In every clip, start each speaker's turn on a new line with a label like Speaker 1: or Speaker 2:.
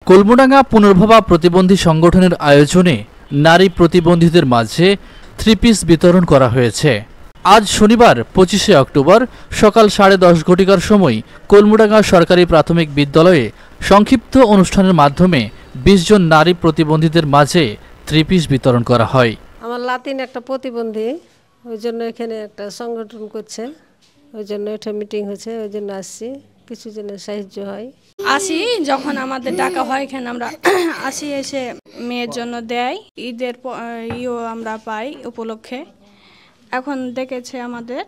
Speaker 1: কলমডাঙ্গা পুনর্ভবা প্রতিবন্ধী সংগঠনের আয়োজনে নারী প্রতিবন্ধীদের মাঝে থ্রি পিস বিতরণ করা হয়েছে। আজ শনিবার 25শে অক্টোবর সকাল 10:30 ঘটিকার সময় কলমডাঙ্গা সরকারি প্রাথমিক বিদ্যালয়ে সংক্ষিপ্ত অনুষ্ঠানের মাধ্যমে 20 জন নারী প্রতিবন্ধীদের মাঝে থ্রি পিস বিতরণ করা হয়।
Speaker 2: আমার লাতিন একটা প্রতিবন্ধী, ওই জন্য এখানে একটা সংগঠন করছে, ওই জন্য এটা মিটিং হয়েছে, ওই জন্য আসছি, কিছু জনের সাহায্য হয়।
Speaker 3: আসি যখন আমাদের টাকা হয় এখানে আমরা আসি, এসে মেয়ের জন্য দেয়, ঈদের আমরা পাই উপলক্ষে। এখন দেখেছে আমাদের,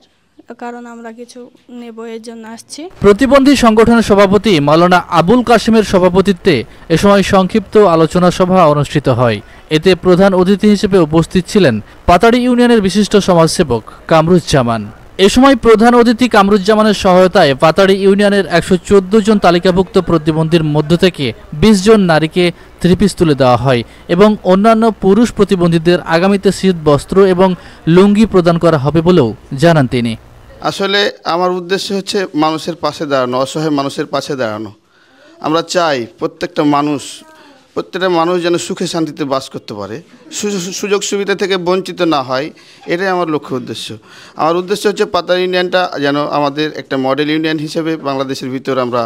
Speaker 3: কারণ আমরা কিছু নেব, এর জন্য আসছি।
Speaker 1: প্রতিবন্ধী সংগঠনের সভাপতি মাওলানা আবুল কাশেমের সভাপতিত্বে এ সময় সংক্ষিপ্ত আলোচনা সভা অনুষ্ঠিত হয়। এতে প্রধান অতিথি হিসেবে উপস্থিত ছিলেন পাতাড়ি ইউনিয়নের বিশিষ্ট সমাজসেবক কামরুজ্জামান। এ সময় প্রধান অতিথি কামরুজ্জামানের সহায়তায় পাতাড়ি ইউনিয়নের 114 জন তালিকাভুক্ত প্রতিবন্ধীর মধ্য থেকে 20 জন নারীকে থ্রি পিস তুলে দেওয়া হয় এবং অন্যান্য পুরুষ প্রতিবন্ধীদের আগামীতে শীত বস্ত্র এবং লুঙ্গি প্রদান করা হবে বলেও জানান তিনি।
Speaker 4: আসলে আমার উদ্দেশ্য হচ্ছে মানুষের পাশে দাঁড়ানো, অসহায় মানুষের পাশে দাঁড়ানো। আমরা চাই প্রত্যেকটা মানুষ যেন সুখে শান্তিতে বাস করতে পারে, সুযোগ সুবিধা থেকে বঞ্চিত না হয়, এটাই আমার লক্ষ্য উদ্দেশ্য। আমার উদ্দেশ্য হচ্ছে পাতাড়ি ইউনিয়নটা যেন আমাদের একটা মডেল ইউনিয়ন হিসেবে বাংলাদেশের ভিতর আমরা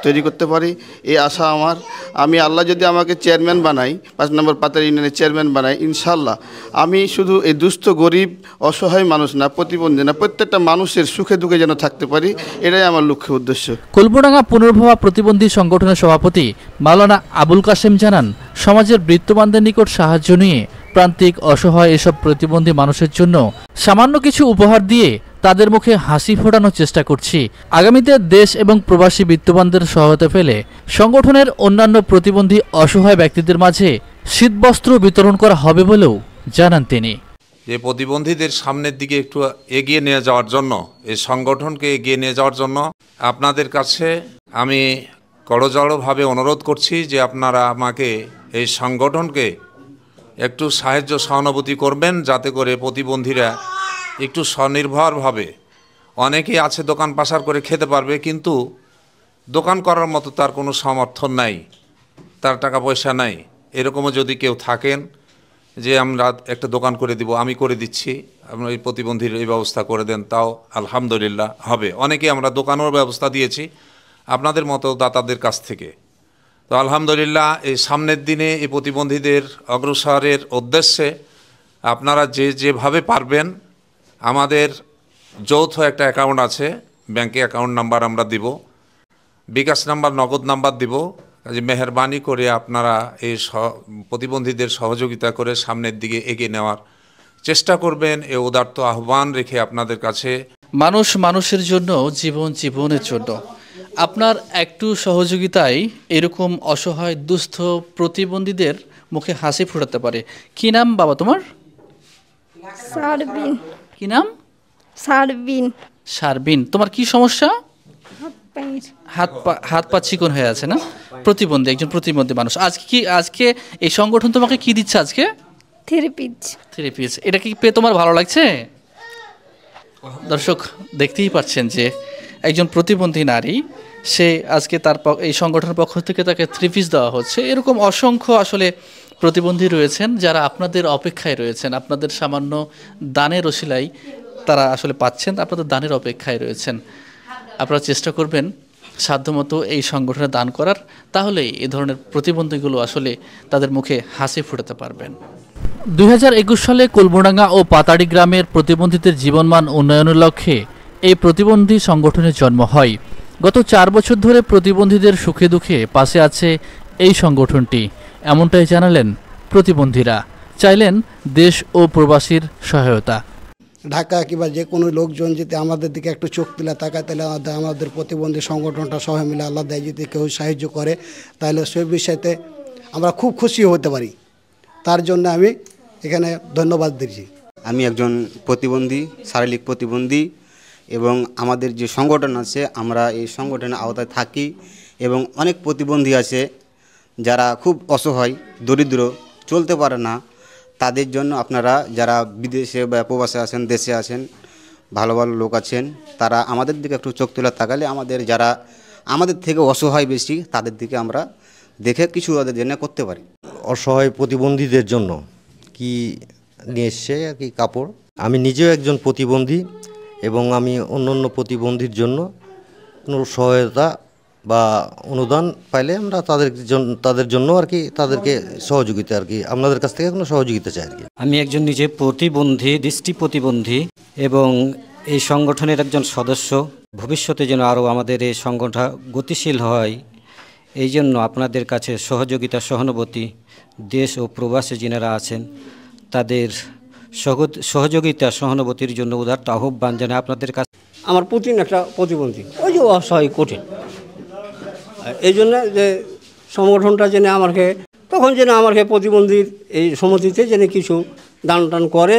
Speaker 4: তৈরি করতে পারি, এই আশা আমার। আমি আল্লাহ যদি আমাকে চেয়ারম্যান বানাই, 5 নম্বর পাতাড়ি ইউনিয়নের চেয়ারম্যান বানাই, ইনশাল্লাহ আমি শুধু এই দুস্থ গরিব অসহায় মানুষ না, প্রতিবন্ধী না, প্রত্যেকটা মানুষের সুখে দুঃখে যেন থাকতে পারি, এটাই আমার লক্ষ্য উদ্দেশ্য।
Speaker 1: কলমডাঙ্গা পুনর্ভবা প্রতিবন্ধী সংগঠনের সভাপতি মাওলানা আবুল কাশেম জানান, সমাজের বৃত্তবানদের নিকট সাহায্য নিয়ে প্রান্তিক অসহায় এসব প্রতিবন্ধী মানুষের জন্য সামান্য কিছু উপহার দিয়ে তাদের মুখে হাসি ফোটানোর চেষ্টা করছি। আগামীতে দেশ এবং প্রবাসী বিত্তবানদের সহায়তা পেলে সংগঠনের অন্যান্য প্রতিবন্ধী অসহায় ব্যক্তিদের মাঝে শীতবস্ত্র বিতরণ করা হবে বলেও জানান তিনি।
Speaker 5: যে প্রতিবন্ধীদের সামনের দিকে একটু এগিয়ে নিয়ে যাওয়ার জন্য, এই সংগঠনকে এগিয়ে নিয়ে যাওয়ার জন্য আপনাদের কাছে আমি করজোড়ভাবে অনুরোধ করছি যে আপনারা আমাকে এই সংগঠনকে একটু সাহায্য সহানুভূতি করবেন, যাতে করে প্রতিবন্ধীরা একটু স্বনির্ভরভাবে, অনেকেই আছে দোকান পাশার করে খেতে পারবে, কিন্তু দোকান করার মতো তার কোনো সমর্থন নাই, তার টাকা পয়সা নাই। এরকমও যদি কেউ থাকেন যে আমরা একটা দোকান করে দিব, আমি করে দিচ্ছি, আপনার এই প্রতিবন্ধীর এই ব্যবস্থা করে দেন, তাও আলহামদুলিল্লাহ হবে। অনেকে আমরা দোকানের ব্যবস্থা দিয়েছি আপনাদের মতো দাতাদের কাছ থেকে। তো আলহামদুলিল্লাহ এই সামনের দিনে এই প্রতিবন্ধীদের অগ্রসরের উদ্দেশ্যে আপনারা যেভাবে পারবেন, আমাদের যৌথ একটা অ্যাকাউন্ট আছে, ব্যাংকে অ্যাকাউন্ট নাম্বার আমরা দিব, বিকাশ নাম্বার, নগদ নাম্বার দিব। কাজে মেহরবানি করে আপনারা এই প্রতিবন্ধীদের সহযোগিতা করে সামনের দিকে এগিয়ে নেওয়ার চেষ্টা করবেন, এ উদার্ত আহ্বান রেখে আপনাদের কাছে।
Speaker 1: মানুষ মানুষের জন্য, জীবন জীবনের জন্য। আপনার একটু সহযোগিতায় এরকম অসহায় দুস্থ প্রতিবন্ধীদের মুখে হাসি ফোটাতে পারে। কি নাম বাবা তোমার?
Speaker 3: সারবিন।
Speaker 1: কি নাম?
Speaker 3: সারবিন।
Speaker 1: সারবিন। তোমার কি সমস্যা? হাত পা চিকন হয়ে আছে না? প্রতিবন্ধী, একজন প্রতিবন্ধী মানুষ। আজকে এই সংগঠন তোমাকে কি দিচ্ছে? আজকে থ্রি পিস। এটা কি পেয়ে তোমার ভালো লাগছে? দর্শক দেখতেই পাচ্ছেন যে একজন প্রতিবন্ধী নারী, সে আজকে তার এই সংগঠনের পক্ষ থেকে তাকে থ্রি পিস দেওয়া হচ্ছে। এরকম অসংখ্য আসলে প্রতিবন্ধী রয়েছেন যারা আপনাদের অপেক্ষায় রয়েছেন, আপনাদের সামান্য দানের ওসিলায় তারা আসলে পাচ্ছেন, আপনাদের দানের অপেক্ষায় রয়েছেন। আপনারা চেষ্টা করবেন সাধ্যমতো এই সংগঠনে দান করার, তাহলেই এ ধরনের প্রতিবন্ধীগুলো আসলে তাদের মুখে হাসি ফোটাতে পারবেন। 2021 সালে কলমডাঙ্গা ও পাতাড়ি গ্রামের প্রতিবন্ধীদের জীবনমান উন্নয়নের লক্ষ্যে এই প্রতিবন্ধী সংগঠনের জন্ম হয়। গত 4 বছর ধরে প্রতিবন্ধীদের সুখে দুঃখে পাশে আছে এই সংগঠনটি, এমনটাই জানালেন প্রতিবন্ধীরা। চাইলেন দেশ ও প্রবাসীর সহায়তা।
Speaker 6: ঢাকা কিংবা যে কোনো লোকজন যদি আমাদের দিকে একটু চোখ তুলে তাকায়, তাহলে আমাদের প্রতিবন্ধী সংগঠনটা সবাই মিলে আল্লাহ দেয় যদি কেউ সাহায্য করে, তাহলে সেই বিষয়তে আমরা খুব খুশি হতে পারি। তার জন্য আমি এখানে ধন্যবাদ দিচ্ছি।
Speaker 7: আমি একজন প্রতিবন্ধী, শারীরিক প্রতিবন্ধী, এবং আমাদের যে সংগঠন আছে আমরা এই সংগঠনের আওতায় থাকি, এবং অনেক প্রতিবন্ধী আছে যারা খুব অসহায়, দরিদ্র, চলতে পারে না। তাদের জন্য আপনারা যারা বিদেশে বা প্রবাসে আছেন, দেশে আছেন, ভালো ভালো লোক আছেন, তারা আমাদের দিকে একটু চোখ তুলে তাকালে আমাদের যারা আমাদের থেকে অসহায় বেশি, তাদের দিকে আমরা দেখে কিছু ওদের জন্য করতে পারি।
Speaker 8: অসহায় প্রতিবন্ধীদের জন্য কি নিয়ে এসছে আর কি কাপড়। আমি নিজেও একজন প্রতিবন্ধী এবং আমি অন্য প্রতিবন্ধীর জন্য কোনো সহায়তা বা অনুদান পাইলে আমরা তাদের জন্য আর কি তাদেরকে সহযোগিতা আর কি আপনাদের কাছ থেকে কোনো সহযোগিতা চাই আর কি।
Speaker 9: আমি একজন নিজে প্রতিবন্ধী, দৃষ্টি প্রতিবন্ধী এবং এই সংগঠনের একজন সদস্য। ভবিষ্যতে যেন আরও আমাদের এই সংগঠন গতিশীল হয়, এই জন্য আপনাদের কাছে সহযোগিতা, সহানুভূতি, দেশ ও প্রবাসী যিনারা আছেন তাদের সহযোগিতা, সহানুভূতির জন্য উদারত আহ্বান জানাই আপনাদের কাছে।
Speaker 10: আমার পুতিন একটা প্রতিবন্ধী, ওই যে অসহায় কঠিন, এই জন্য যে সংগঠনটা যেন আমাকে তখন যেন আমাকে প্রতিবন্ধীর এই সমিতিতে যেন কিছু দান টান করে।